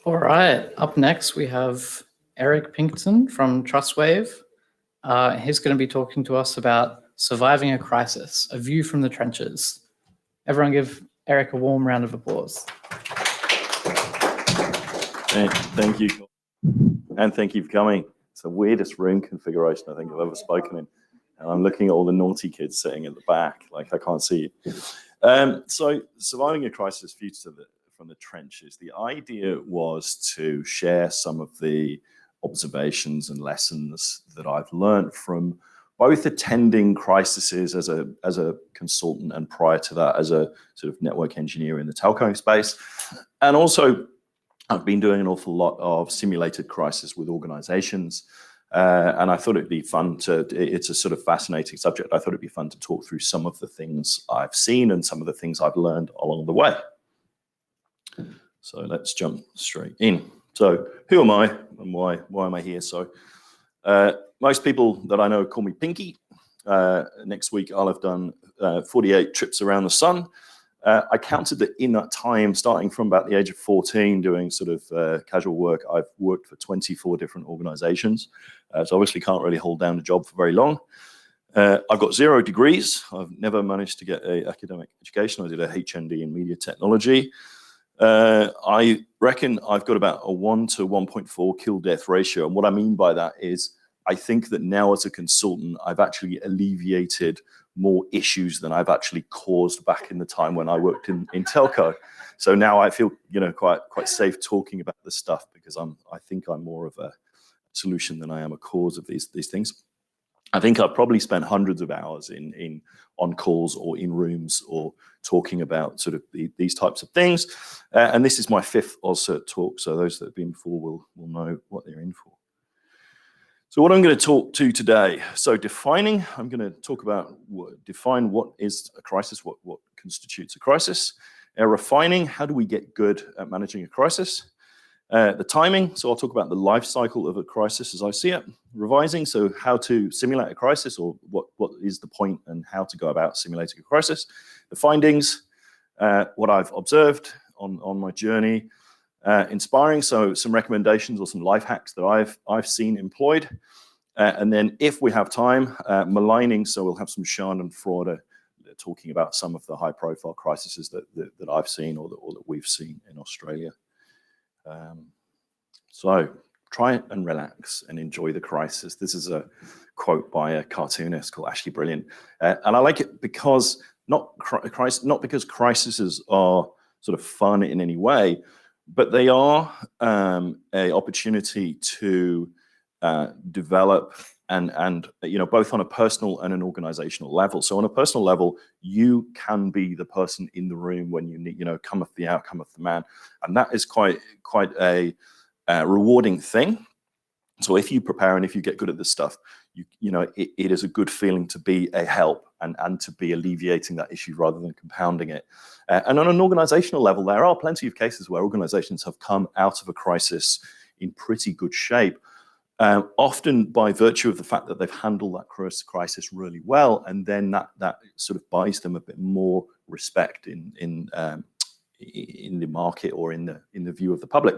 All right, up next we have Eric Pinkerton from TrustWave. He's going to be talking to us about surviving a crisis, a view from the trenches. Everyone give Eric a warm round of applause. Thank you. And thank you for coming. It's the weirdest room configuration I think I've ever spoken in. And I'm looking at all the naughty kids sitting at the back, like I can't see you. So surviving a crisis view from the trenches, the idea was to share some of the observations and lessons that I've learned from both attending crises as a consultant and prior to that as a sort of network engineer in the telco space. And also I've been doing an awful lot of simulated crisis with organizations. And I thought it'd be fun it's a sort of fascinating subject. I thought it'd be fun to talk through some of the things I've seen and some of the things I've learned along the way. So let's jump straight in. So who am I and why am I here? So most people that I know call me Pinky. Next week I'll have done 48 trips around the sun. I counted that in that time, starting from about the age of 14, doing sort of casual work, I've worked for 24 different organizations. So obviously can't really hold down a job for very long. I've got 0 degrees. I've never managed to get an academic education. I did a HND in media technology. I reckon I've got about a 1 to 1.4 kill-death ratio. And what I mean by that is I think that now as a consultant, I've actually alleviated more issues than I've actually caused back in the time when I worked in telco. So now I feel, quite safe talking about this stuff because I think I'm more of a solution than I am a cause of these things. I think I've probably spent hundreds of hours on calls or in rooms or talking about sort of these types of things. And this is my 5th AusCERT talk, so those that have been before will know what they're in for. So what I'm going to talk to today, so defining, I'm going to talk about define what is a crisis, what constitutes a crisis. Refining, how do we get good at managing a crisis? The timing, so I'll talk about the life cycle of a crisis as I see it. Revising, so how to simulate a crisis or what is the point and how to go about simulating a crisis. The findings, what I've observed on my journey. Inspiring, so some recommendations or some life hacks that I've seen employed. And then if we have time, maligning, so we'll have some Schadenfreude talking about some of the high profile crises that I've seen or that we've seen in Australia. So try and relax and enjoy the crisis. This is a quote by a cartoonist called Ashley Brilliant. And I like it because not because crises are sort of fun in any way, but they are an opportunity to develop and both on a personal and an organizational level. So on a personal level, you can be the person in the room when you need, cometh the hour, cometh the man, and that is quite a rewarding thing. So if you prepare and if you get good at this stuff, it is a good feeling to be a help and to be alleviating that issue rather than compounding it. And on an organizational level, there are plenty of cases where organizations have come out of a crisis in pretty good shape, often by virtue of the fact that they've handled that crisis really well, and then that sort of buys them a bit more respect in the market or in the view of the public.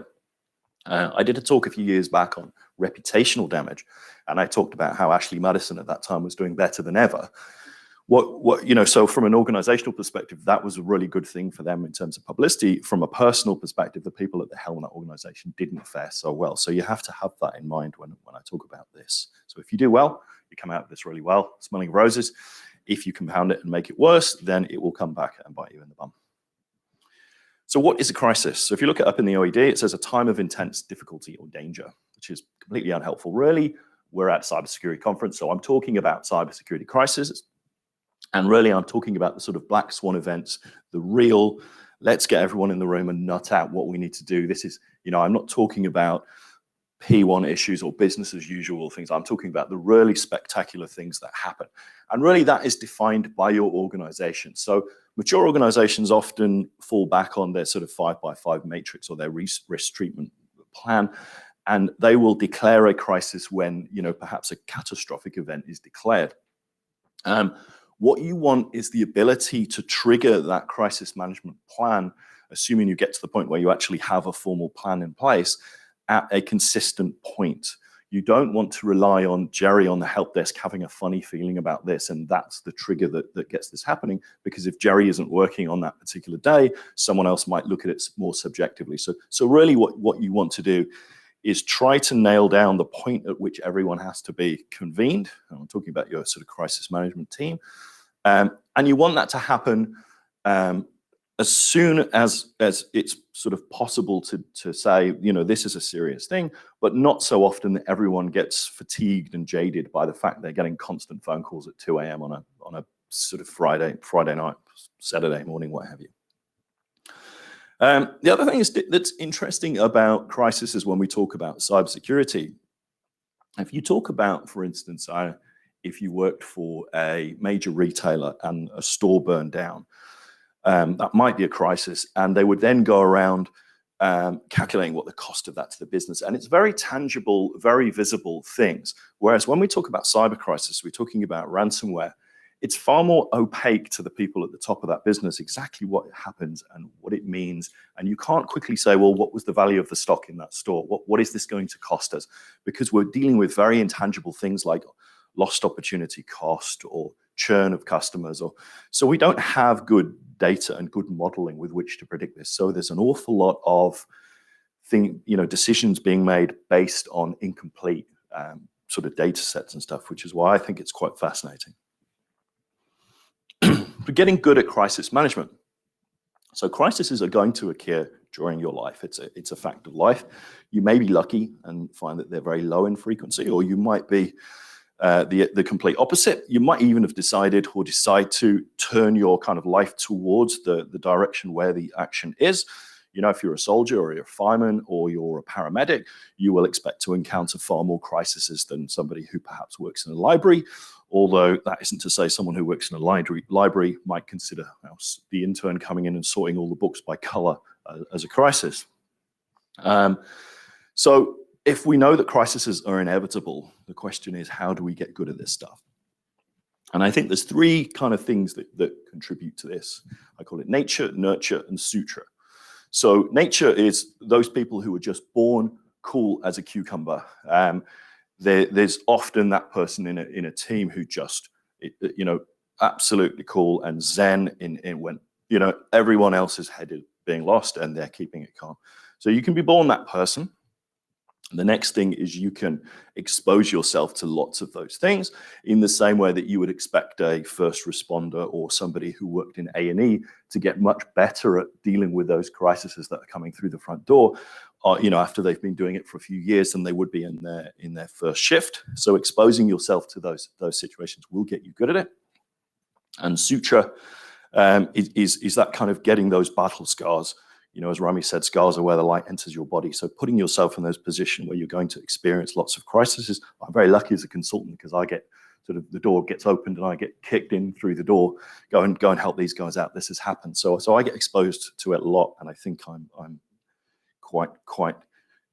I did a talk a few years back on reputational damage, and I talked about how Ashley Madison at that time was doing better than ever. So from an organizational perspective, that was a really good thing for them in terms of publicity. From a personal perspective, the people at the helm of that organization didn't fare so well. So you have to have that in mind when I talk about this. So if you do well, you come out of this really well, smelling roses. If you compound it and make it worse, then it will come back and bite you in the bum. So what is a crisis? So if you look it up in the OED, it says a time of intense difficulty or danger, which is completely unhelpful. Really, we're at a cybersecurity conference, so I'm talking about cybersecurity crises. And really, I'm talking about the sort of black swan events, the real, let's get everyone in the room and nut out what we need to do. This is, I'm not talking about P1 issues or business as usual things. I'm talking about the really spectacular things that happen. And really, that is defined by your organization. So mature organizations often fall back on their sort of 5x5 matrix or their risk treatment plan. And they will declare a crisis when, perhaps a catastrophic event is declared. What you want is the ability to trigger that crisis management plan assuming you get to the point where you actually have a formal plan in place at a consistent point. You don't want to rely on Jerry on the help desk having a funny feeling about this, and that's the trigger that gets this happening, because if Jerry isn't working on that particular day, someone else might look at it more subjectively. So really what you want to do is try to nail down the point at which everyone has to be convened. And I'm talking about your sort of crisis management team. And you want that to happen as soon as it's sort of possible to say, you know, this is a serious thing, but not so often that everyone gets fatigued and jaded by the fact they're getting constant phone calls at 2 a.m. on a sort of Friday night, Saturday morning, what have you. The other thing that's interesting about crisis is when we talk about cybersecurity. If you talk about, for instance, if you worked for a major retailer and a store burned down, that might be a crisis, and they would then go around calculating what the cost of that to the business. And it's very tangible, very visible things. Whereas when we talk about cyber crisis, we're talking about ransomware. It's far more opaque to the people at the top of that business exactly what happens and what it means. And you can't quickly say, well, what was the value of the stock in that store? What is this going to cost us? Because we're dealing with very intangible things like lost opportunity cost or churn of customers. So we don't have good data and good modeling with which to predict this. So there's an awful lot of decisions being made based on incomplete sort of data sets and stuff, which is why I think it's quite fascinating. But getting good at crisis management. So crises are going to occur during your life. It's a fact of life. You may be lucky and find that they're very low in frequency, or you might be the complete opposite. You might even have decided or decide to turn your kind of life towards the direction where the action is. You know, if you're a soldier or you're a fireman or you're a paramedic, you will expect to encounter far more crises than somebody who perhaps works in a library. Although that isn't to say someone who works in a library might consider the intern coming in and sorting all the books by color as a crisis. So if we know that crises are inevitable, the question is, how do we get good at this stuff? And I think there's three kind of things that contribute to this. I call it nature, nurture, and suture. So nature is those people who are just born cool as a cucumber. There's often that person in a team who just, absolutely cool and zen in when, everyone else is headed being lost and they're keeping it calm. So you can be born that person. The next thing is you can expose yourself to lots of those things in the same way that you would expect a first responder or somebody who worked in A&E to get much better at dealing with those crises that are coming through the front door, after they've been doing it for a few years than they would be in their first shift. So exposing yourself to those situations will get you good at it. And suture is that kind of getting those battle scars. As Rami said, scars are where the light enters your body. So putting yourself in those positions where you're going to experience lots of crises. I'm very lucky as a consultant because I get the door gets opened and I get kicked in through the door, go and help these guys out. This has happened. So I get exposed to it a lot. And I think I'm quite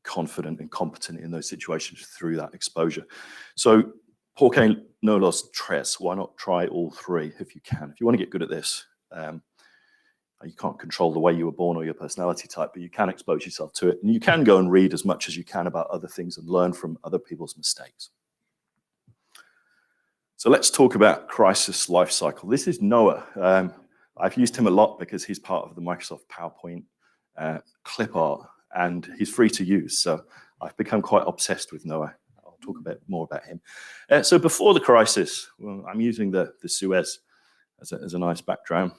confident and competent in those situations through that exposure. So porque no los tres? Why not try all three if you can? If you want to get good at this, you can't control the way you were born or your personality type, but you can expose yourself to it. And you can go and read as much as you can about other things and learn from other people's mistakes. So let's talk about crisis life cycle. This is Noah. I've used him a lot because he's part of the Microsoft PowerPoint clip art, and he's free to use. So I've become quite obsessed with Noah. I'll talk a bit more about him. So before the crisis, well, I'm using the Suez as a nice background.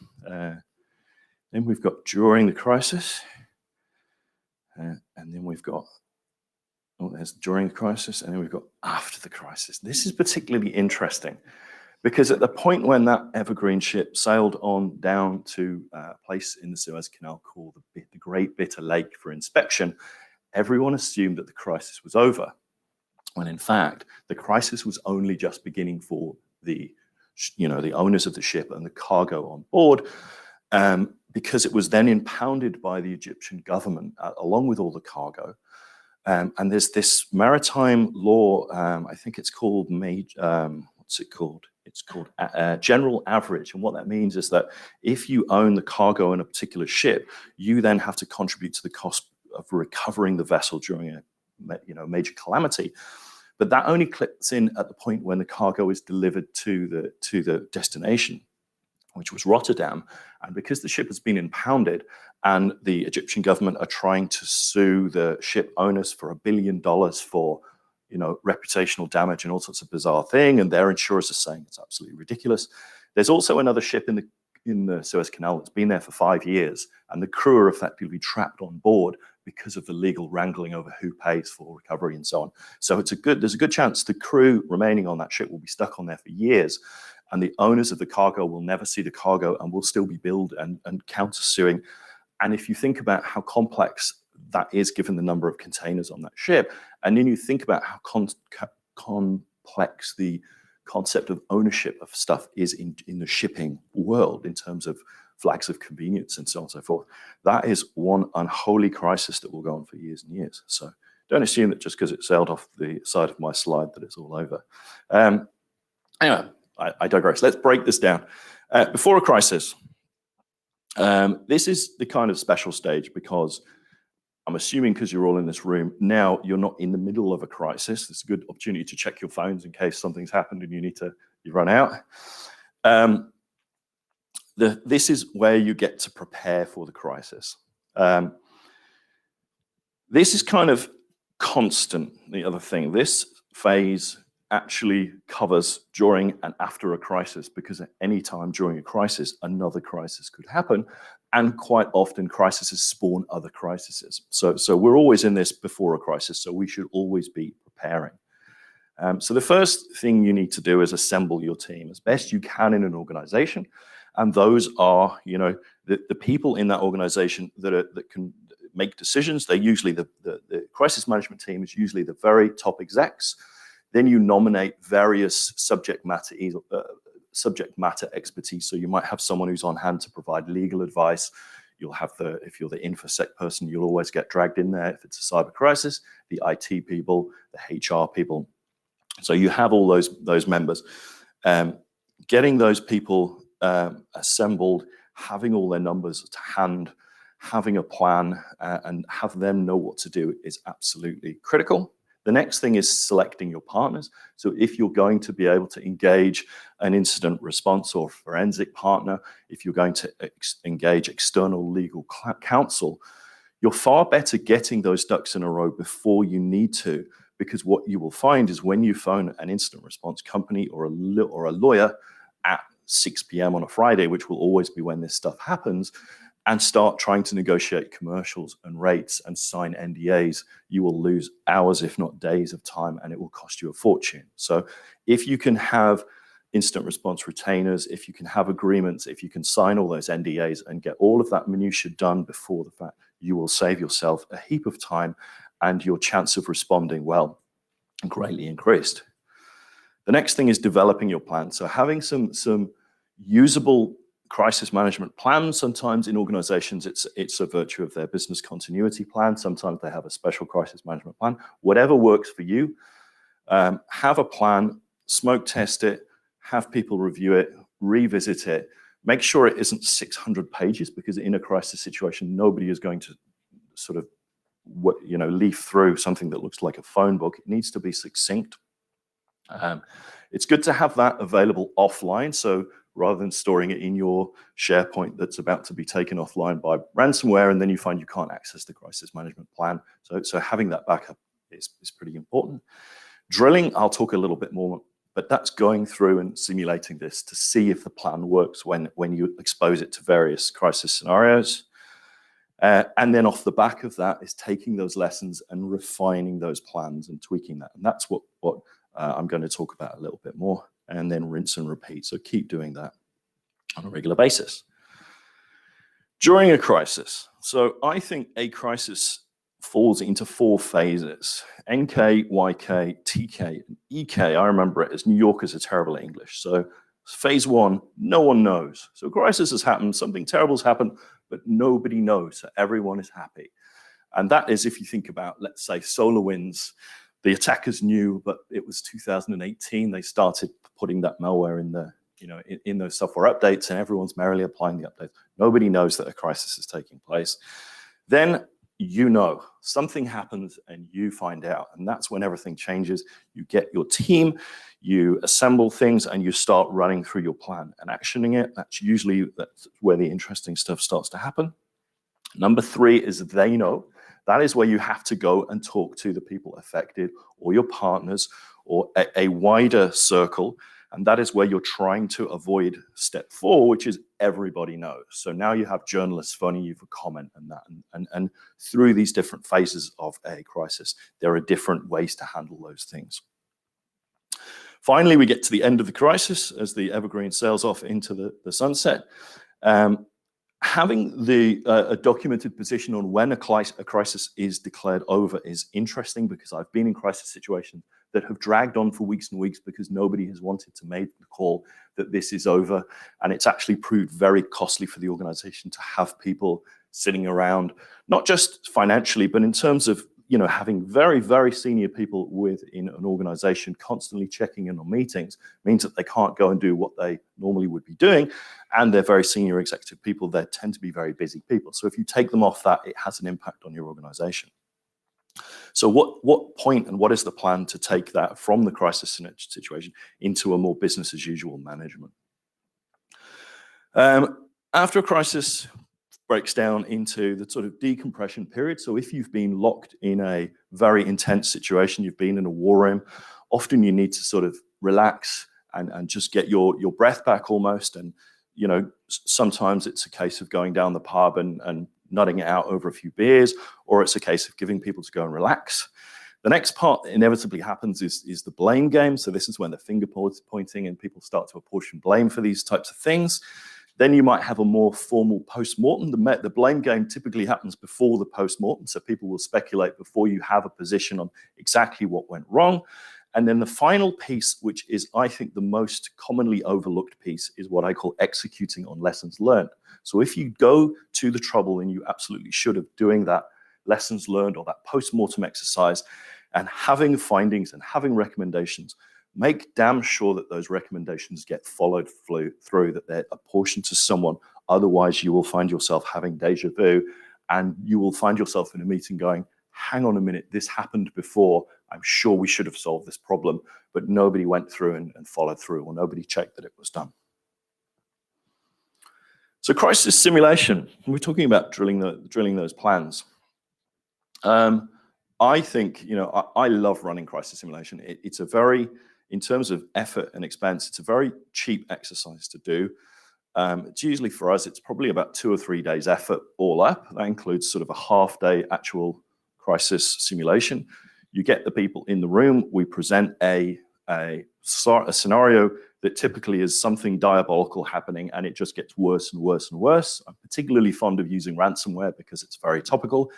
Then we've got during the crisis, and then we've got, there's during the crisis, and then we've got after the crisis. This is particularly interesting because at the point when that Evergreen ship sailed on down to a place in the Suez Canal called the Great Bitter Lake for inspection, everyone assumed that the crisis was over, when in fact, the crisis was only just beginning for the owners of the ship and the cargo on board. Because it was then impounded by the Egyptian government along with all the cargo. And there's this maritime law, I think it's called, what's it called? it's called general average. And what that means is that if you own the cargo in a particular ship, you then have to contribute to the cost of recovering the vessel during a major calamity. But that only clicks in at the point when the cargo is delivered to the destination, which was Rotterdam. And because the ship has been impounded and the Egyptian government are trying to sue the ship owners for $1 billion for reputational damage and all sorts of bizarre thing, and their insurers are saying it's absolutely ridiculous. There's also another ship in the Suez Canal that's been there for 5 years, and the crew are effectively trapped on board because of the legal wrangling over who pays for recovery and so on. So there's a good chance the crew remaining on that ship will be stuck on there for years, and the owners of the cargo will never see the cargo and will still be billed and countersuing. And if you think about how complex that is, given the number of containers on that ship, and then you think about how complex the concept of ownership of stuff is in the shipping world in terms of flags of convenience and so on and so forth, that is one unholy crisis that will go on for years and years. So don't assume that just because it sailed off the side of my slide that it's all over. Anyway, I digress. Let's break this down. Before a crisis, this is the kind of special stage because I'm assuming because you're all in this room now, you're not in the middle of a crisis. It's a good opportunity to check your phones in case something's happened and you run out. This is where you get to prepare for the crisis. This is kind of constant, the other thing. This phase actually covers during and after a crisis, because at any time during a crisis, another crisis could happen. And quite often crises spawn other crises. So we're always in this before a crisis, so we should always be preparing. So the first thing you need to do is assemble your team as best you can in an organization. And those are, the people in that organization that can make decisions. They're usually the crisis management team is usually the very top execs. Then you nominate various subject matter expertise. So you might have someone who's on hand to provide legal advice. You'll have if you're the InfoSec person, you'll always get dragged in there if it's a cyber crisis, the IT people, the HR people. So you have all those members. Getting those people assembled, having all their numbers to hand, having a plan, and have them know what to do is absolutely critical. The next thing is selecting your partners. So if you're going to be able to engage an incident response or forensic partner, if you're going to engage external legal counsel, you're far better getting those ducks in a row before you need to, because what you will find is when you phone an incident response company or a lawyer at 6 p.m. on a Friday, which will always be when this stuff happens, and start trying to negotiate commercials and rates and sign NDAs, you will lose hours, if not days of time, and it will cost you a fortune. So if you can have incident response retainers, if you can have agreements, if you can sign all those NDAs and get all of that minutiae done before the fact, you will save yourself a heap of time and your chance of responding well greatly increased. The next thing is developing your plan. So having some usable crisis management plans. Sometimes in organizations, it's a virtue of their business continuity plan. Sometimes they have a special crisis management plan. Whatever works for you, have a plan, smoke test it, have people review it, revisit it. Make sure it isn't 600 pages, because in a crisis situation, nobody is going to sort of leaf through something that looks like a phone book. It needs to be succinct. It's good to have that available offline. So rather than storing it in your SharePoint that's about to be taken offline by ransomware, and then you find you can't access the crisis management plan. So having that backup is pretty important. Drilling, I'll talk a little bit more, but that's going through and simulating this to see if the plan works when you expose it to various crisis scenarios. And then off the back of that is taking those lessons and refining those plans and tweaking that. And that's what I'm going to talk about a little bit more. And then rinse and repeat. So keep doing that on a regular basis. During a crisis, so I think a crisis falls into 4 phases: NK, YK, TK, and EK. I remember it as New Yorkers are terrible at English. So phase 1, no one knows. So a crisis has happened, something terrible has happened, but nobody knows. So everyone is happy. And that is, if you think about, let's say, SolarWinds the attackers knew, but it was 2018. They started putting that malware in the, in those software updates, and everyone's merrily applying the updates. Nobody knows that a crisis is taking place. Then something happens and you find out, and that's when everything changes. You get your team, you assemble things, and you start running through your plan and actioning it. That's where the interesting stuff starts to happen. Number 3 is they know. That is where you have to go and talk to the people affected, or your partners, or a wider circle. And that is where you're trying to avoid step 4, which is everybody knows. So now you have journalists phoning you for comment and that. And through these different phases of a crisis, there are different ways to handle those things. Finally, we get to the end of the crisis as the evergreen sails off into the sunset. Having a documented position on when a crisis is declared over is interesting, because I've been in crisis situations that have dragged on for weeks and weeks because nobody has wanted to make the call that this is over. And it's actually proved very costly for the organization to have people sitting around, not just financially, but in terms of having very, very senior people within an organization constantly checking in on meetings means that they can't go and do what they normally would be doing. And they're very senior executive people. They tend to be very busy people. So if you take them off that, it has an impact on your organization. So what point and what is the plan to take that from the crisis situation into a more business as usual management? After a crisis breaks down into the sort of decompression period. So if you've been locked in a very intense situation, you've been in a war room, often you need to sort of relax and just get your breath back almost. And, sometimes it's a case of going down the pub and nutting it out over a few beers, or it's a case of giving people to go and relax. The next part that inevitably happens is the blame game. So this is when the finger pointing and people start to apportion blame for these types of things. Then you might have a more formal post-mortem. The blame game typically happens before the post-mortem, so people will speculate before you have a position on exactly what went wrong. And then the final piece, which is, I think, the most commonly overlooked piece, is what I call executing on lessons learned. So if you go to the trouble, and you absolutely should have, doing that lessons learned or that post-mortem exercise and having findings and having recommendations, make damn sure that those recommendations get followed through, that they're apportioned to someone. Otherwise, you will find yourself having deja vu, and you will find yourself in a meeting going, hang on a minute, this happened before. I'm sure we should have solved this problem, but nobody went through and followed through, or nobody checked that it was done. So crisis simulation, we're talking about drilling those plans. I think, I love running crisis simulation. It's a very, in terms of effort and expense, it's a very cheap exercise to do. It's usually, for us, it's probably about 2 or 3 days effort all up. That includes sort of a half-day actual crisis simulation. You get the people in the room. We present a scenario that typically is something diabolical happening, and it just gets worse and worse and worse. I'm particularly fond of using ransomware because it's very topical.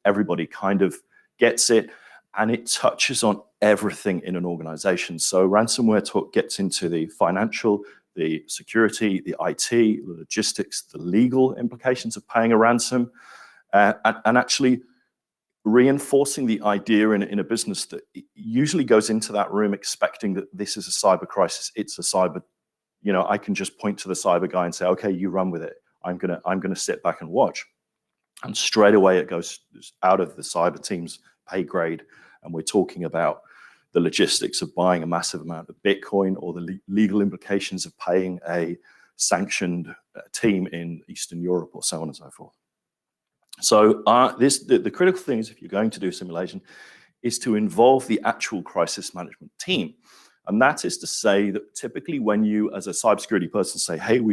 Everybody kind of gets it, and it touches on everything in an organization. So ransomware talk gets into the financial, the security, the IT, the logistics, the legal implications of paying a ransom, and actually reinforcing the idea in a business that usually goes into that room expecting that this is a cyber crisis. It's a cyber, I can just point to the cyber guy and say, okay, you run with it. I'm gonna sit back and watch. And straight away it goes out of the cyber team's pay grade. And we're talking about the logistics of buying a massive amount of Bitcoin, or the legal implications of paying a sanctioned team in Eastern Europe, or so on and so forth. So the critical thing is, if you're going to do simulation, is to involve the actual crisis management team. And that is to say that typically when you, as a cybersecurity person, say, hey, we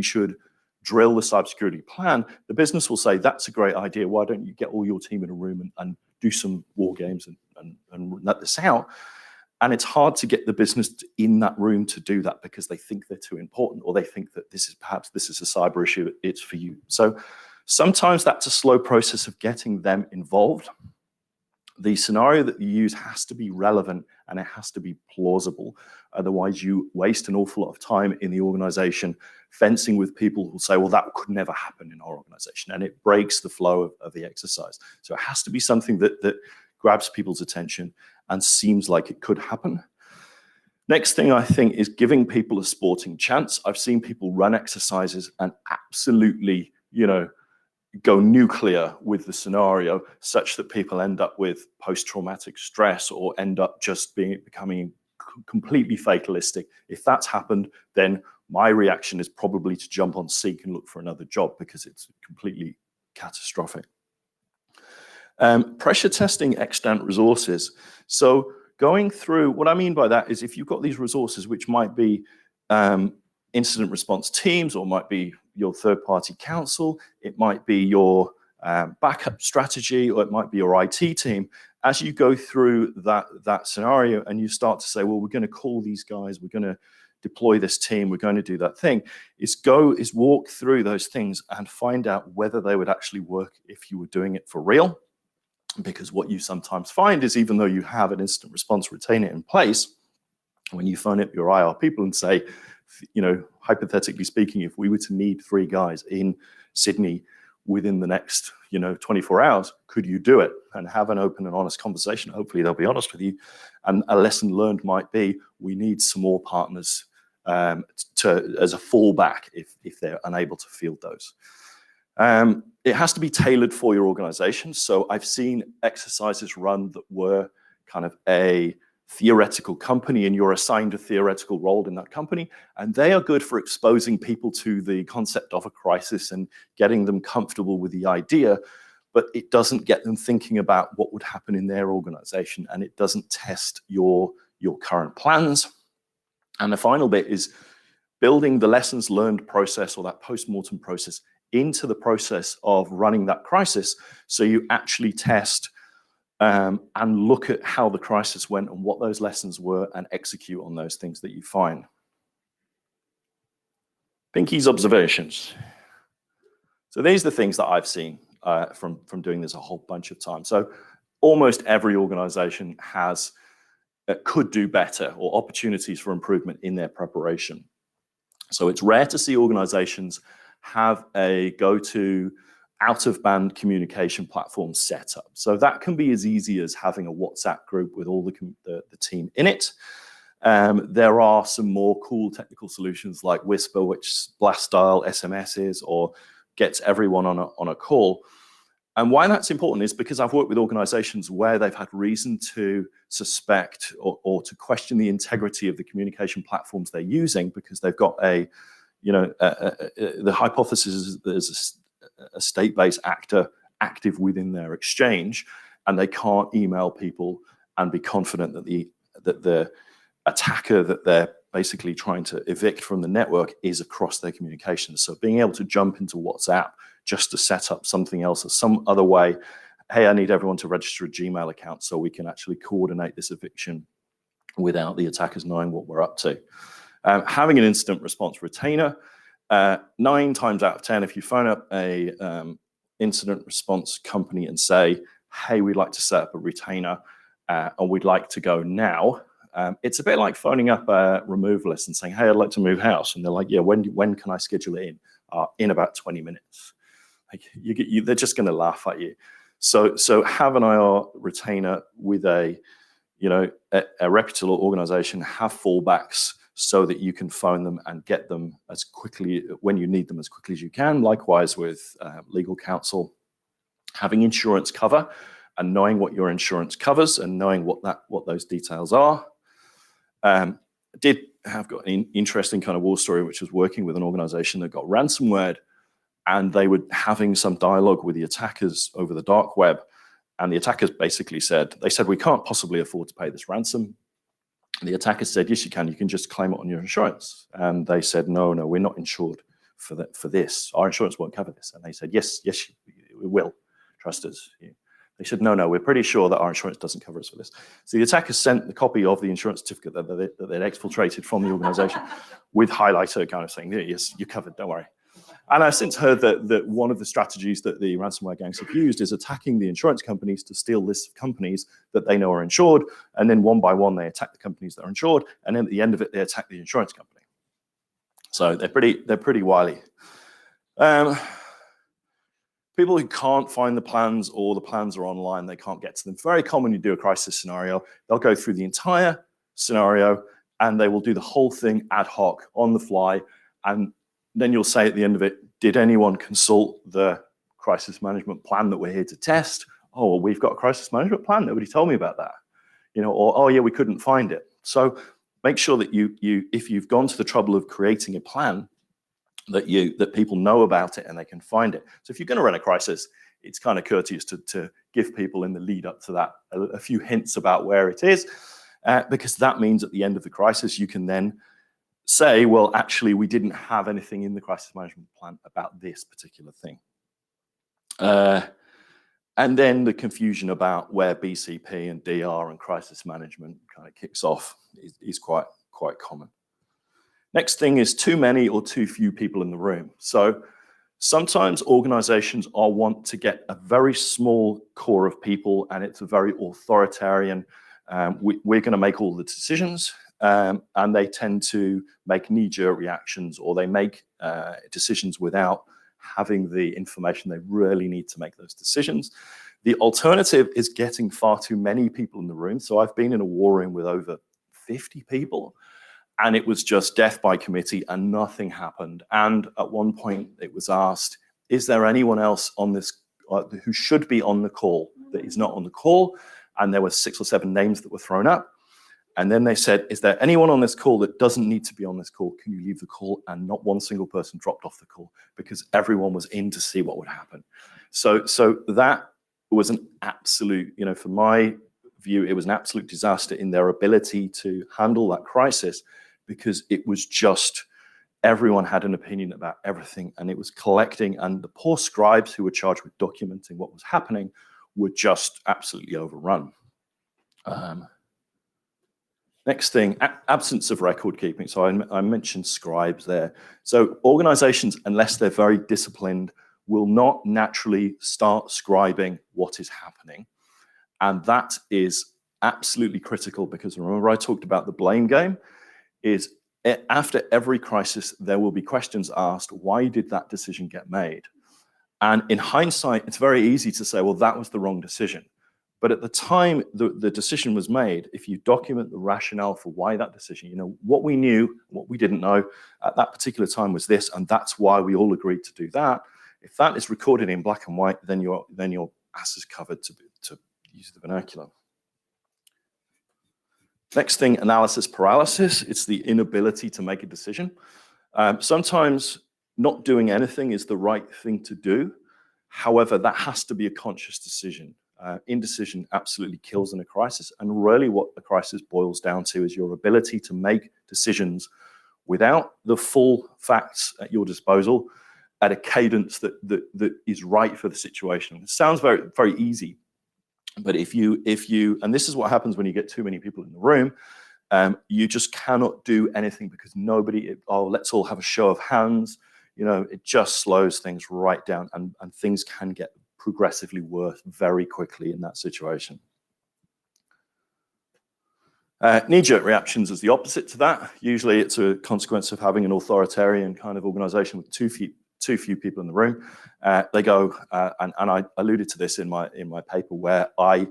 should drill the cybersecurity plan, the business will say, that's a great idea. Why don't you get all your team in a room and do some war games and nut this out? And it's hard to get the business in that room to do that, because they think they're too important, or they think that this is a cyber issue, it's for you. So sometimes that's a slow process of getting them involved. The scenario that you use has to be relevant, and it has to be plausible. Otherwise, you waste an awful lot of time in the organization fencing with people who say, well, that could never happen in our organization, and it breaks the flow of the exercise. So it has to be something that grabs people's attention, and seems like it could happen. Next thing I think is giving people a sporting chance. I've seen people run exercises and absolutely, go nuclear with the scenario such that people end up with post-traumatic stress or end up just becoming completely fatalistic. If that's happened, then my reaction is probably to jump on Seek and look for another job because it's completely catastrophic. Pressure testing extant resources. So going through, what I mean by that is if you've got these resources, which might be incident response teams, or might be your third-party counsel, it might be your backup strategy, or it might be your IT team. As you go through that scenario and you start to say, well, we're going to call these guys, we're going to deploy this team, we're going to do that thing, is walk through those things and find out whether they would actually work if you were doing it for real. Because what you sometimes find is, even though you have an incident response retainer in place, when you phone up your IR people and say, hypothetically speaking, if we were to need 3 guys in Sydney within the next, 24 hours, could you do it? And have an open and honest conversation. Hopefully they'll be honest with you. And a lesson learned might be, we need some more partners as a fallback if they're unable to field those. It has to be tailored for your organization. So I've seen exercises run that were kind of a theoretical company, and you're assigned a theoretical role in that company, and they are good for exposing people to the concept of a crisis and getting them comfortable with the idea, but it doesn't get them thinking about what would happen in their organization, and it doesn't test your current plans. And the final bit is building the lessons learned process, or that post-mortem process, into the process of running that crisis, so you actually test and look at how the crisis went and what those lessons were, and execute on those things that you find. Pinky's observations. So these are the things that I've seen from doing this a whole bunch of times. So almost every organization could do better, or opportunities for improvement in their preparation. So it's rare to see organizations have a go-to out-of-band communication platform set up. So that can be as easy as having a WhatsApp group with all the team in it. There are some more cool technical solutions like Whisper, which blast style SMSs or gets everyone on a call. And why that's important is because I've worked with organizations where they've had reason to suspect or to question the integrity of the communication platforms they're using, because they've got the hypothesis is there's a state-based actor active within their exchange, and they can't email people and be confident that the attacker that they're basically trying to evict from the network is across their communications. So being able to jump into WhatsApp just to set up something else or some other way, hey, I need everyone to register a Gmail account so we can actually coordinate this eviction without the attackers knowing what we're up to. Having an incident response retainer, 9 times out of 10, if you phone up a incident response company and say, hey, we'd like to set up a retainer and we'd like to go now, it's a bit like phoning up a removalist and saying, hey, I'd like to move house. And they're like, yeah, when can I schedule it in? In about 20 minutes. Like they're just going to laugh at you. So have an IR retainer with a reputable organization, have fallbacks so that you can phone them and get them as quickly, when you need them, as quickly as you can. Likewise with legal counsel, having insurance cover and knowing what your insurance covers and knowing what those details are. Got an interesting kind of war story, which was working with an organization that got ransomware, and they were having some dialogue with the attackers over the dark web. And the attackers basically said, we can't possibly afford to pay this ransom. And the attackers said, yes, you can just claim it on your insurance. And they said, no, we're not insured for this. Our insurance won't cover this. And they said, yes, we will. Trust us. They said, no, we're pretty sure that our insurance doesn't cover us for this. So the attackers sent the copy of the insurance certificate that they'd exfiltrated from the organization with highlighter kind of saying, yes, you're covered, don't worry. And I've since heard that one of the strategies that the ransomware gangs have used is attacking the insurance companies to steal lists of companies that they know are insured. And then one by one, they attack the companies that are insured. And then at the end of it, they attack the insurance company. So they're pretty wily. People who can't find the plans or the plans are online, they can't get to them. Very common when you do a crisis scenario, they'll go through the entire scenario and they will do the whole thing ad hoc on the fly. And then you'll say at the end of it, did anyone consult the crisis management plan that we're here to test? Oh, well, we've got a crisis management plan. Nobody told me about that. Or, oh yeah, we couldn't find it. So make sure that if you've gone to the trouble of creating a plan, that people know about it and they can find it. So if you're going to run a crisis, it's kind of courteous to give people in the lead up to that a few hints about where it is, because that means at the end of the crisis, you can then say, well, actually, we didn't have anything in the crisis management plan about this particular thing. And then the confusion about where BCP and DR and crisis management kind of kicks off is quite common. Next thing is too many or too few people in the room. So sometimes organizations want to get a very small core of people, and it's a very authoritarian, we're going to make all the decisions, and they tend to make knee-jerk reactions, or they make decisions without having the information they really need to make those decisions. The alternative is getting far too many people in the room. So I've been in a war room with over 50 people, and it was just death by committee and nothing happened. And at one point it was asked, is there anyone else on this who should be on the call that is not on the call? And there were 6 or 7 names that were thrown up. And then they said, is there anyone on this call that doesn't need to be on this call? Can you leave the call? And not one single person dropped off the call because everyone was in to see what would happen. So that was an absolute, from my view, it was an absolute disaster in their ability to handle that crisis, because it was just, everyone had an opinion about everything, and it was collecting, and the poor scribes who were charged with documenting what was happening were just absolutely overrun. Next thing, absence of record keeping. So I mentioned scribes there. So organizations, unless they're very disciplined, will not naturally start scribing what is happening. And that is absolutely critical, because remember I talked about the blame game, is after every crisis, there will be questions asked, why did that decision get made? And in hindsight, it's very easy to say, well, that was the wrong decision. But at the time the decision was made, if you document the rationale for why that decision, what we knew, what we didn't know at that particular time was this, and that's why we all agreed to do that. If that is recorded in black and white, then your ass is covered, to use the vernacular. Next thing, analysis paralysis. It's the inability to make a decision. Sometimes not doing anything is the right thing to do. However, that has to be a conscious decision. Indecision absolutely kills in a crisis, and really what the crisis boils down to is your ability to make decisions without the full facts at your disposal at a cadence that is right for the situation. It sounds very, very easy, but if you, and this is what happens when you get too many people in the room, you just cannot do anything, because let's all have a show of hands. It just slows things right down, and things can get progressively worse very quickly in that situation. Knee-jerk reactions is the opposite to that. Usually it's a consequence of having an authoritarian kind of organization with too few people in the room. They go, and I alluded to this in my paper, where I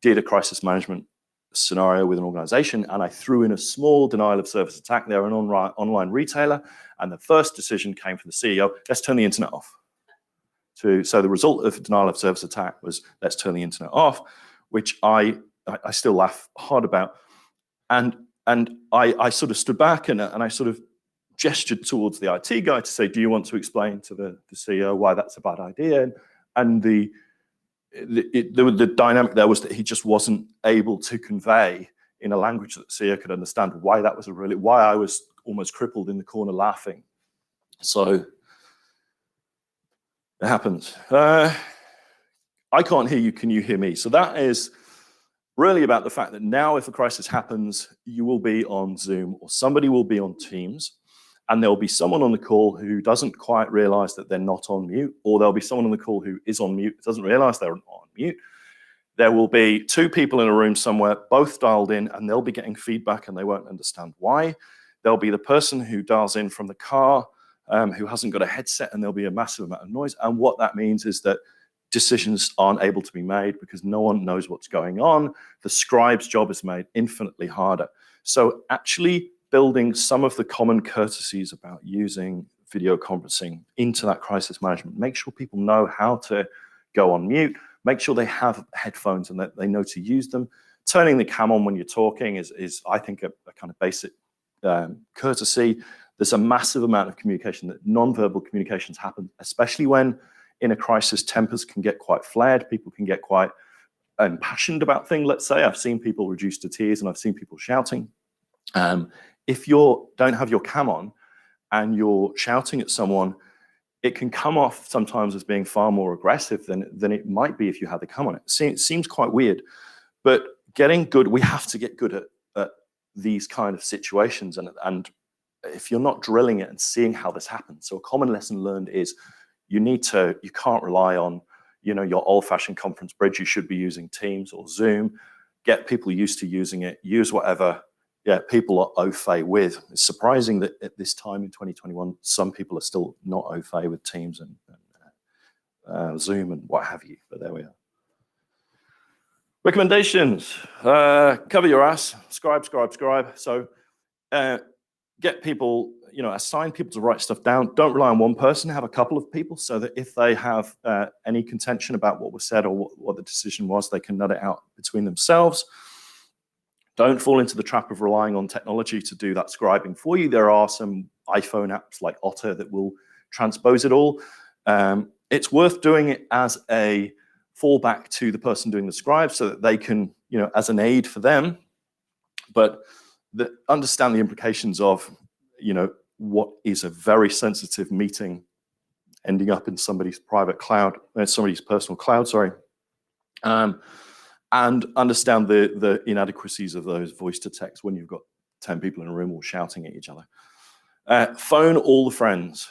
did a crisis management scenario with an organization, and I threw in a small denial of service attack. They're an online retailer, and the first decision came from the CEO, let's turn the internet off. So the result of denial of service attack was, let's turn the internet off, which I still laugh hard about. And I sort of stood back and I sort of gestured towards the IT guy to say, do you want to explain to the CEO why that's a bad idea? And the dynamic there was that he just wasn't able to convey in a language that the CEO could understand why that was why I was almost crippled in the corner laughing. So it happens. I can't hear you. Can you hear me? So that is really about the fact that now if a crisis happens, you will be on Zoom, or somebody will be on Teams, and there'll be someone on the call who doesn't quite realize that they're not on mute, or there'll be someone on the call who is on mute, doesn't realize they're on mute. There will be 2 people in a room somewhere, both dialed in, and they'll be getting feedback and they won't understand why. There'll be the person who dials in from the car, who hasn't got a headset, and there'll be a massive amount of noise. And what that means is that decisions aren't able to be made because no one knows what's going on. The scribe's job is made infinitely harder. So actually building some of the common courtesies about using video conferencing into that crisis management, make sure people know how to go on mute, make sure they have headphones and that they know to use them. Turning the cam on when you're talking is I think, a kind of basic courtesy. There's a massive amount of communication, that non-verbal communications happen, especially when in a crisis, tempers can get quite flared. People can get quite impassioned about things, let's say. I've seen people reduced to tears and I've seen people shouting. If you don't have your cam on and you're shouting at someone, it can come off sometimes as being far more aggressive than it might be if you had the cam on. It seems quite weird, but getting good, we have to get good at these kind of situations. And if you're not drilling it and seeing how this happens, so a common lesson learned is you can't rely on, your old-fashioned conference bridge. You should be using Teams or Zoom. Get people used to using it. Use whatever people are au fait with. It's surprising that at this time in 2021, some people are still not au fait with Teams and Zoom and what have you, but there we are. Recommendations, cover your ass, scribe. So get people, assign people to write stuff down. Don't rely on one person, have a couple of people so that if they have any contention about what was said or what the decision was, they can nut it out between themselves. Don't fall into the trap of relying on technology to do that scribing for you. There are some iPhone apps like Otter that will transpose it all. It's worth doing it as a fallback to the person doing the scribe so that they can, as an aid for them, but understand the implications of, what is a very sensitive meeting ending up in somebody's private cloud, somebody's personal cloud, sorry. And understand the inadequacies of those voice to text when you've got 10 people in a room all shouting at each other. Phone all the friends.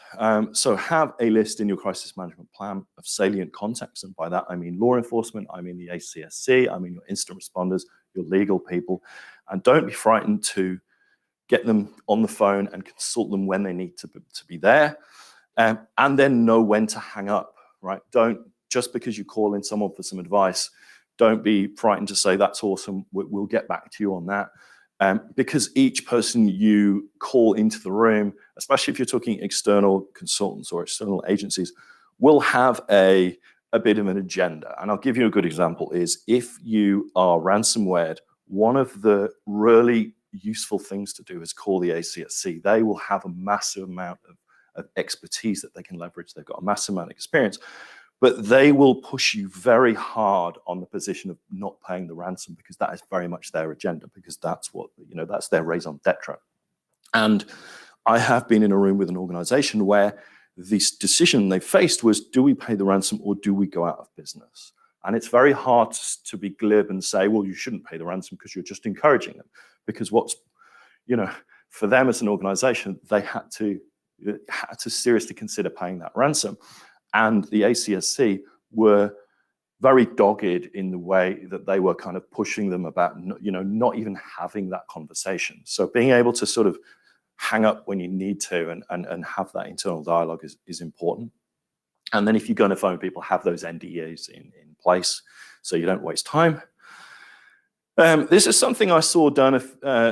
So have a list in your crisis management plan of salient contacts. And by that, I mean law enforcement, I mean the ACSC, I mean your instant responders, your legal people. And don't be frightened to get them on the phone and consult them when they need to be there. And then know when to hang up, right? Don't, just because you call in someone for some advice, don't be frightened to say, that's awesome, we'll get back to you on that. Because each person you call into the room, especially if you're talking external consultants or external agencies, will have a bit of an agenda. And I'll give you a good example is if you are ransomware, one of the really useful things to do is call the ACSC. They will have a massive amount of expertise that they can leverage. They've got a massive amount of experience. But they will push you very hard on the position of not paying the ransom because that is very much their agenda, because that's what, that's their raison d'etre. And I have been in a room with an organization where this decision they faced was, do we pay the ransom or do we go out of business? And it's very hard to be glib and say, well, you shouldn't pay the ransom because you're just encouraging them. Because what's, for them as an organization, they had to seriously consider paying that ransom. And the ACSC were very dogged in the way that they were kind of pushing them about, not even having that conversation. So being able to sort of hang up when you need to and have that internal dialogue is important. And then if you're going to phone people, have those NDAs in place so you don't waste time. This is something I saw done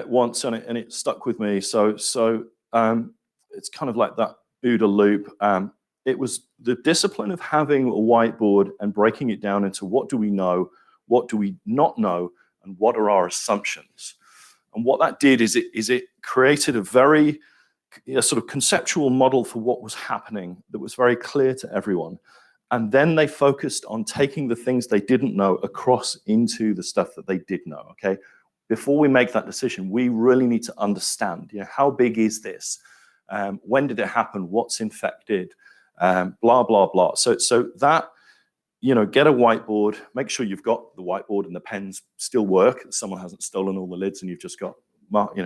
once and it stuck with me. So it's kind of like that OODA loop. It was the discipline of having a whiteboard and breaking it down into what do we know, what do we not know, and what are our assumptions. And what that did is it created a very sort of conceptual model for what was happening that was very clear to everyone. And then they focused on taking the things they didn't know across into the stuff that they did know, okay? Before we make that decision, we really need to understand, how big is this? When did it happen? What's infected? Blah, blah, blah. So that, get a whiteboard, make sure you've got the whiteboard and the pens still work, that someone hasn't stolen all the lids and you've just got,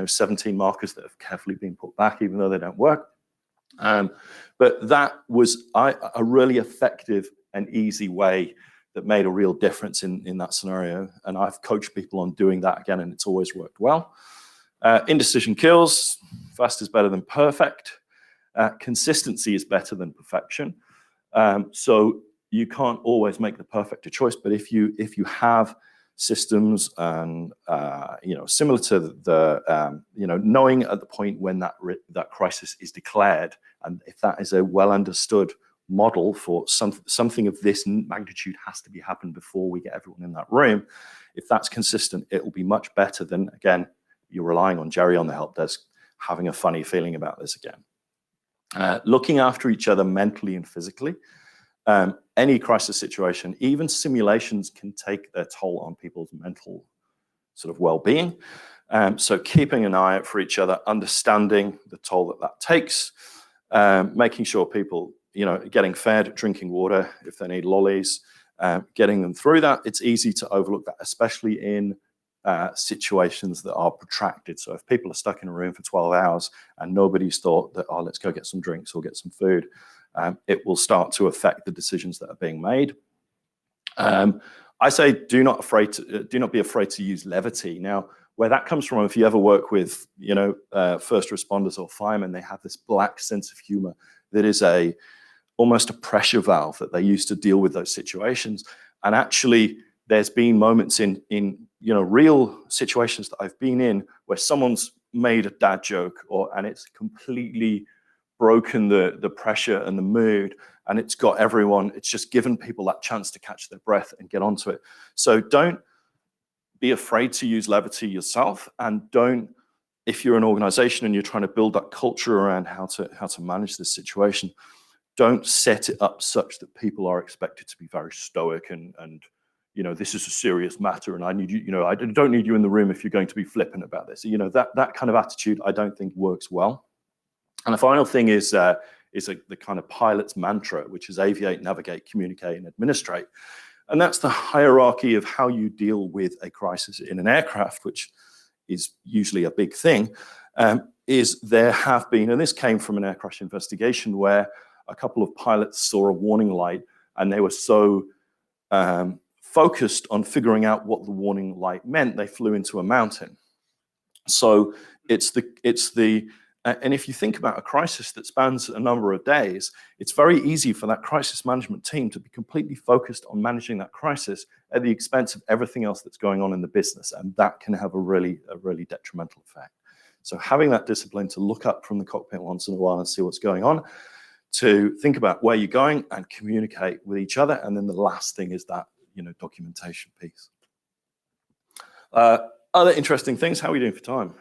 17 markers that have carefully been put back, even though they don't work. But that was a really effective and easy way that made a real difference in that scenario. And I've coached people on doing that again, and it's always worked well. Indecision kills. Fast is better than perfect. Consistency is better than perfection. So you can't always make the perfect choice, but if you have systems and similar to the knowing at the point when that crisis is declared, and if that is a well understood model for something of this magnitude has to be happened before we get everyone in that room. If that's consistent, it will be much better than, again, you're relying on Jerry on the help desk having a funny feeling about this again. Looking after each other mentally and physically. Any crisis situation, even simulations, can take their toll on people's mental sort of well-being. So keeping an eye out for each other, understanding the toll that takes, making sure people, getting fed, drinking water, if they need lollies, getting them through that. It's easy to overlook that, especially in situations that are protracted. So if people are stuck in a room for 12 hours and nobody's thought that, oh, let's go get some drinks or get some food, it will start to affect the decisions that are being made. I say do not be afraid to use levity. Now, where that comes from, if you ever work with first responders or firemen, they have this black sense of humor that is almost a pressure valve that they use to deal with those situations. And actually, there's been moments in real situations that I've been in where someone's made a dad joke and it's completely broken the pressure and the mood, and it's just given people that chance to catch their breath and get onto it. So don't be afraid to use levity yourself, and if you're an organization and you're trying to build that culture around how to manage this situation, don't set it up such that people are expected to be very stoic and this is a serious matter, and I need you, I don't need you in the room if you're going to be flippant about this. That kind of attitude I don't think works well. And the final thing is the kind of pilot's mantra, which is aviate, navigate, communicate, and administrate. And that's the hierarchy of how you deal with a crisis in an aircraft, which is usually a big thing. Is there have been, and this came from an air crash investigation where a couple of pilots saw a warning light and they were so focused on figuring out what the warning light meant, they flew into a mountain. So and if you think about a crisis that spans a number of days, it's very easy for that crisis management team to be completely focused on managing that crisis at the expense of everything else that's going on in the business. And that can have a really detrimental effect. So having that discipline to look up from the cockpit once in a while and see what's going on, to think about where you're going and communicate with each other. And then the last thing is that, documentation piece. Other interesting things, how are we doing for time?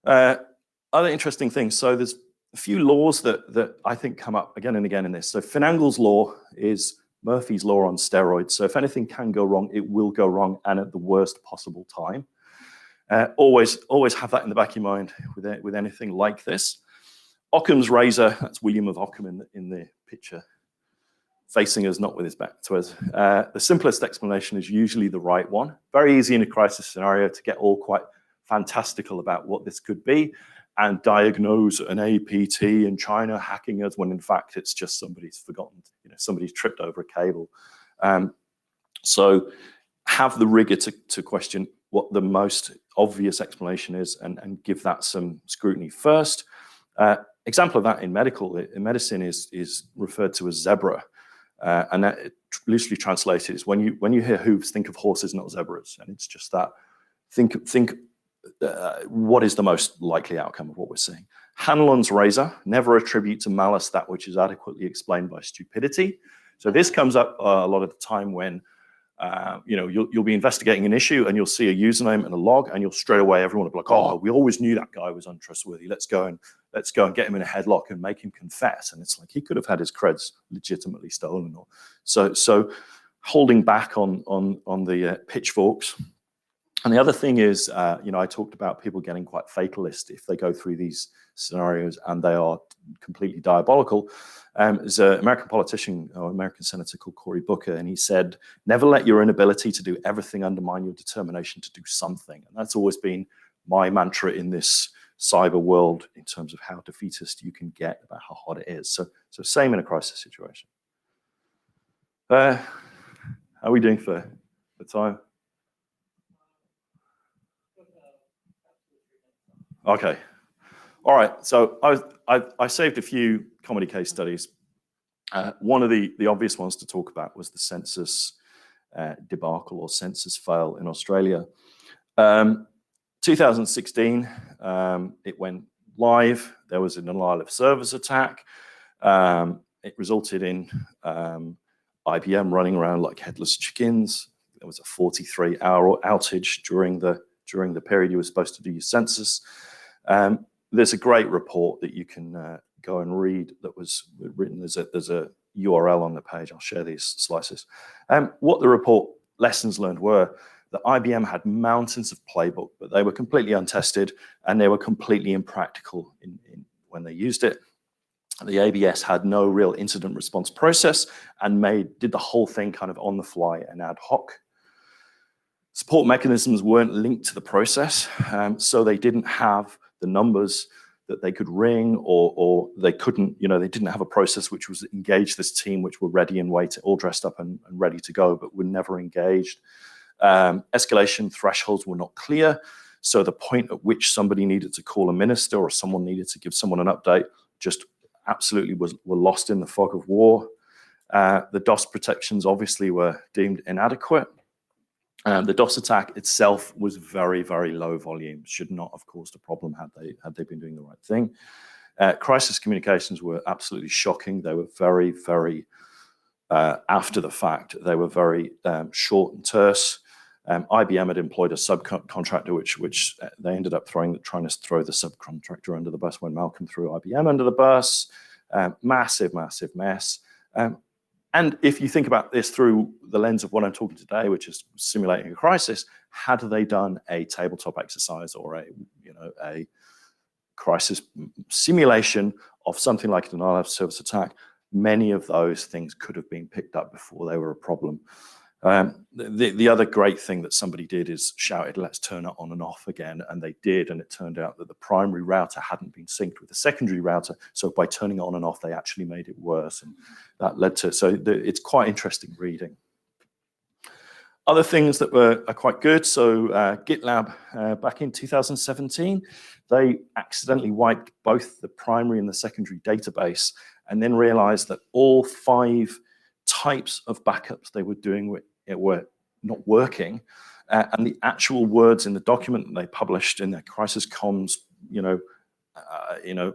Other interesting things. So there's a few laws that I think come up again and again in this. So Finagle's law is Murphy's law on steroids. So if anything can go wrong, it will go wrong, and at the worst possible time. Always have that in the back of your mind with anything like this. Occam's razor, that's William of Ockham in the picture, facing us, not with his back to us. The simplest explanation is usually the right one. Very easy in a crisis scenario to get all quite fantastical about what this could be and diagnose an APT in China hacking us when in fact it's just somebody's forgotten, somebody's tripped over a cable. So have the rigor to question what the most obvious explanation is and give that some scrutiny first. Example of that in medicine is referred to as zebra. And that loosely translated is when you hear hooves, think of horses, not zebras. And it's just that, think what is the most likely outcome of what we're seeing. Hanlon's razor, never attribute to malice that which is adequately explained by stupidity. So this comes up a lot of the time when you'll be investigating an issue and you'll see a username and a log, and you'll straight away, everyone will be like, oh, we always knew that guy was untrustworthy. Let's go and get him in a headlock and make him confess. And it's like he could have had his creds legitimately stolen. So holding back on the pitchforks. And the other thing is, I talked about people getting quite fatalist if they go through these scenarios and they are completely diabolical. There's an American politician or American senator called Cory Booker, and he said, never let your inability to do everything undermine your determination to do something. And that's always been my mantra in this cyber world in terms of how defeatist you can get about how hard it is. So same in a crisis situation. How are we doing for time? Okay. All right, so I saved a few comedy case studies. One of the obvious ones to talk about was the census debacle or census fail in Australia. 2016, it went live. There was a denial of service attack. It resulted in IBM running around like headless chickens. There was a 43-hour outage during the period you were supposed to do your census. There's a great report that you can go and read that was written. There's a URL on the page. I'll share these slices. What the report lessons learned were that IBM had mountains of playbook, but they were completely untested and they were completely impractical when they used it. The ABS had no real incident response process and did the whole thing kind of on the fly and ad hoc. Support mechanisms weren't linked to the process, so they didn't have the numbers that they could ring, or they couldn't, they didn't have a process which was engage this team, which were ready and waiting, all dressed up and ready to go, but were never engaged. Escalation thresholds were not clear, so the point at which somebody needed to call a minister or someone needed to give someone an update just absolutely were lost in the fog of war. The DOS protections obviously were deemed inadequate. The DOS attack itself was very, very low volume, should not have caused a problem had they been doing the right thing. Crisis communications were absolutely shocking. They were very, very, after the fact, they were very short and terse. IBM had employed a subcontractor, which they ended up trying to throw the subcontractor under the bus when Malcolm threw IBM under the bus. Massive, massive mess. And if you think about this through the lens of what I'm talking today, which is simulating a crisis, had they done a tabletop exercise or a crisis simulation of something like a denial of service attack, many of those things could have been picked up before they were a problem. The other great thing that somebody did is shouted, "Let's turn it on and off again," and they did, and it turned out that the primary router hadn't been synced with the secondary router, so by turning it on and off, they actually made it worse, and that led to, it's quite interesting reading. Other things that are quite good, so GitLab, back in 2017, they accidentally wiped both the primary and the secondary database, and then realized that all 5 types of backups they were doing were not working, and the actual words in the document that they published in their crisis comms,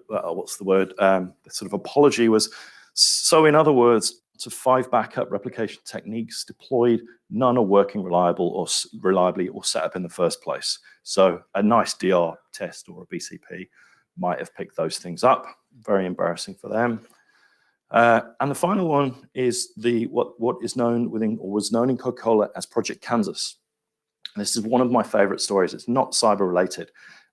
what's the word? The sort of apology was, so in other words, to 5 backup replication techniques deployed, none are working reliably or set up in the first place. So a nice DR test or a BCP might have picked those things up. Very embarrassing for them. And the final one is what is known was known in Coca-Cola as Project Kansas. And this is one of my favorite stories. It's not cyber related.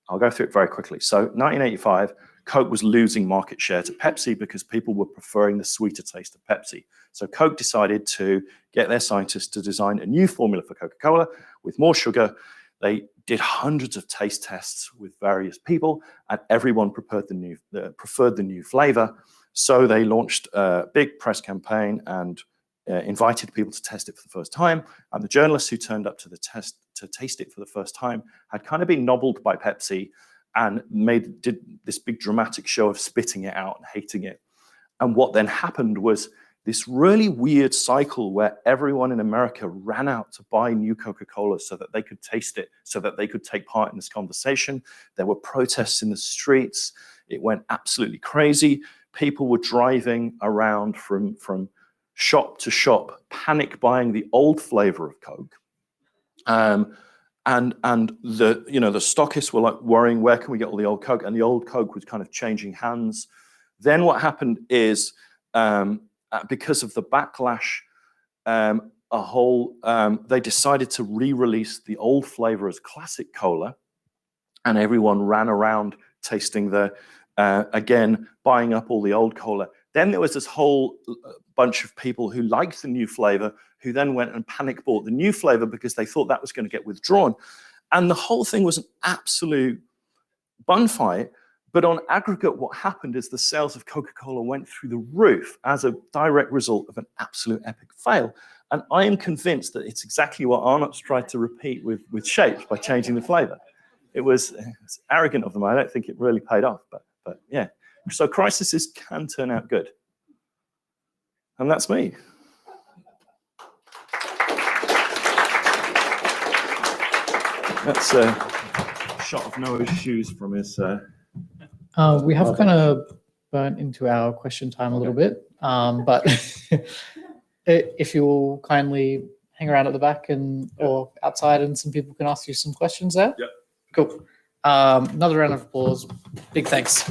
I'll go through it very quickly. So 1985, Coke was losing market share to Pepsi because people were preferring the sweeter taste of Pepsi. So Coke decided to get their scientists to design a new formula for Coca-Cola with more sugar. They did hundreds of taste tests with various people, and everyone preferred the new flavor. So they launched a big press campaign and invited people to test it for the first time. And the journalists who turned up to the test to taste it for the first time had kind of been nobbled by Pepsi and did this big dramatic show of spitting it out and hating it. And what then happened was this really weird cycle where everyone in America ran out to buy new Coca-Cola so that they could taste it, so that they could take part in this conversation. There were protests in the streets. It went absolutely crazy. People were driving around from shop to shop, panic buying the old flavor of Coke. And the stockists were like worrying, where can we get all the old Coke? And the old Coke was kind of changing hands. Then what happened is, because of the backlash, they decided to re-release the old flavor as classic cola, and everyone ran around tasting again, buying up all the old cola. Then there was this whole bunch of people who liked the new flavor, who then went and panic bought the new flavor because they thought that was going to get withdrawn. And the whole thing was an absolute bun fight. But on aggregate, what happened is the sales of Coca-Cola went through the roof as a direct result of an absolute epic fail. And I am convinced that it's exactly what Arnott's tried to repeat with Shapes by changing the flavor. it was arrogant of them. I don't think it really paid off, but yeah. So crises can turn out good. And that's me. That's a shot of Noah's shoes from his... We have kind of burnt into our question time a little bit, but if you'll kindly hang around at the back or outside, and some people can ask you some questions there. Yep. Cool. Another round of applause. Big thanks.